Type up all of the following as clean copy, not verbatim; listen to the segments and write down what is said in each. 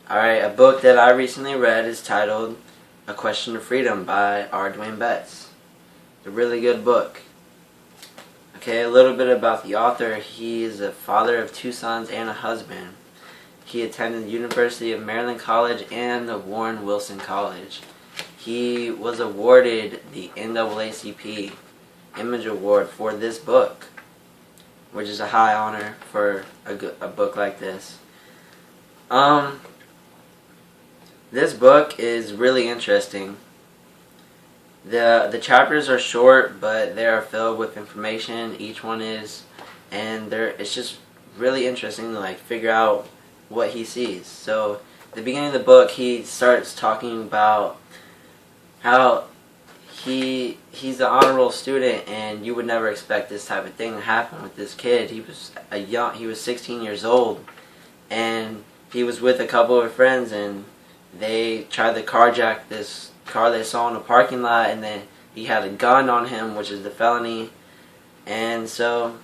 Alright, a book that I recently read is titled A Question of Freedom by R. Dwayne Betts. It's a really good book. Okay, a little bit about the author. He is a father of 2 sons and a husband. He attended the University of Maryland College and the Warren Wilson College. He was awarded the NAACP Image Award for this book, which is a high honor for a book like this. This book is really interesting. The chapters are short, but they are filled with information. Each one is, and it's just really interesting to figure out what he sees. So, at the beginning of the book, he starts talking about how he's an honor roll student, and you would never expect this type of thing to happen with this kid. He was 16 years old, and he was with a couple of friends, and they tried to carjack this car they saw in a parking lot, and then he had a gun on him, which is the felony, and so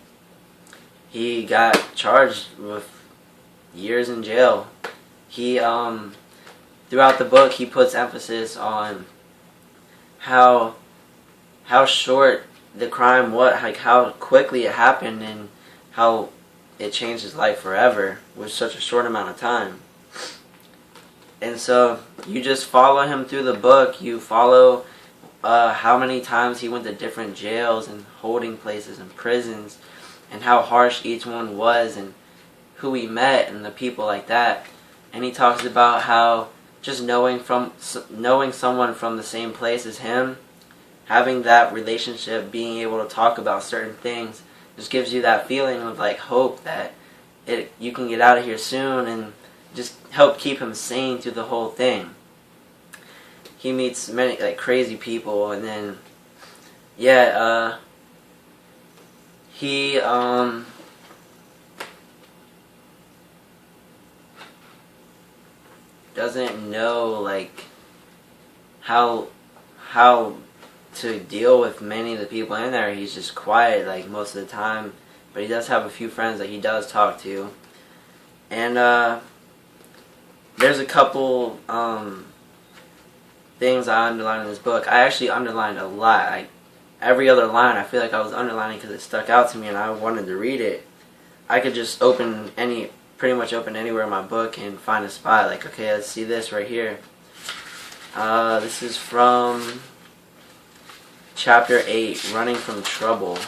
he got charged with years in jail. He throughout the book he puts emphasis on how short the crime was, how quickly it happened, and how it changed his life forever with such a short amount of time. And so you just follow him through the book. You follow how many times he went to different jails and holding places and prisons, and how harsh each one was, and who he met and the people like that. And he talks about how just knowing someone from the same place as him, having that relationship, being able to talk about certain things, just gives you that feeling of hope that you can get out of here soon, and just help keep him sane through the whole thing. He meets many crazy people, and then he doesn't know how to deal with many of the people in there. He's just quiet most of the time, but he does have a few friends that he does talk to. And there's a couple things I underlined in this book. I actually underlined a lot. Every other line I feel like I was underlining because it stuck out to me and I wanted to read it. I could just pretty much open anywhere in my book and find a spot. Okay, let's see this right here. This is from Chapter 8, Running from Trouble.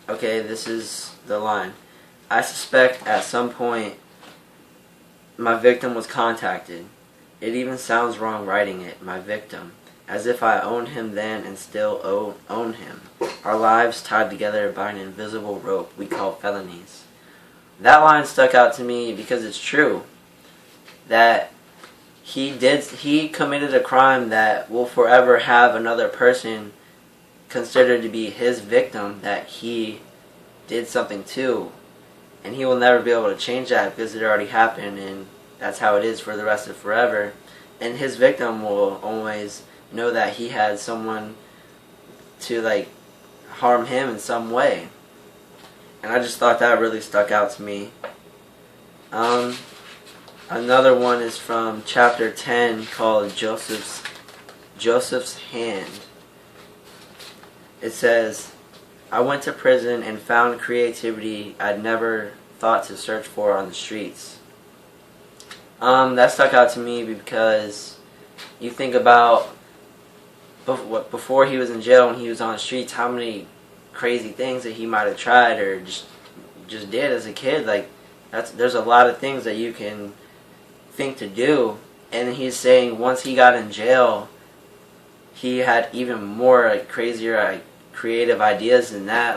Okay, this is the line. I suspect at some point my victim was contacted. It even sounds wrong writing it, my victim, as if I owned him then and still own him. Our lives tied together by an invisible rope we call felonies. That line stuck out to me because it's true. That he committed a crime that will forever have another person considered to be his victim that he did something to. And he will never be able to change that because it already happened, and that's how it is for the rest of forever. And his victim will always know that he had someone to harm him in some way. And I just thought that really stuck out to me. Another one is from Chapter 10 called Joseph's Hand. It says, I went to prison and found creativity I'd never thought to search for on the streets. That stuck out to me because you think about before he was in jail, when he was on the streets, how many crazy things that he might have tried or just did as a kid. There's a lot of things that you can think to do, and he's saying once he got in jail, he had even more crazier creative ideas than that.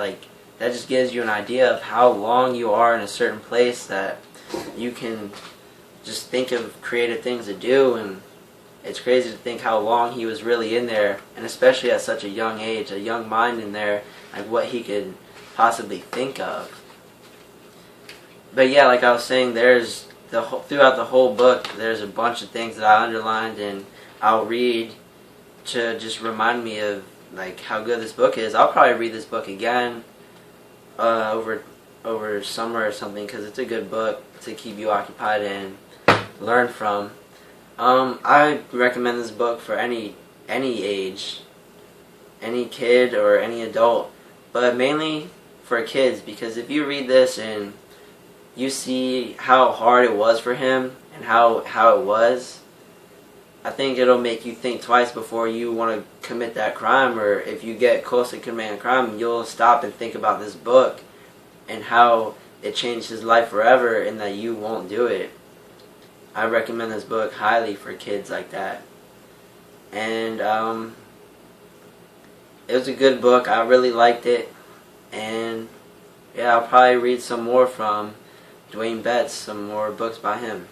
That just gives you an idea of how long you are in a certain place that you can just think of creative things to do. And it's crazy to think how long he was really in there, and especially at such a young age, a young mind in there, what he could possibly think of. But yeah, like I was saying, throughout the whole book, there's a bunch of things that I underlined, and I'll read to just remind me of how good this book is. I'll probably read this book again over summer or something, because it's a good book to keep you occupied in. learn from. I recommend this book for any age, any kid or any adult, but mainly for kids, because if you read this and you see how hard it was for him and how it was, I think it'll make you think twice before you want to commit that crime, or if you get close to committing a crime, you'll stop and think about this book and how it changed his life forever and that you won't do it. I recommend this book highly for kids like that. And it was a good book. I really liked it. And yeah, I'll probably read some more from Dwayne Betts, some more books by him.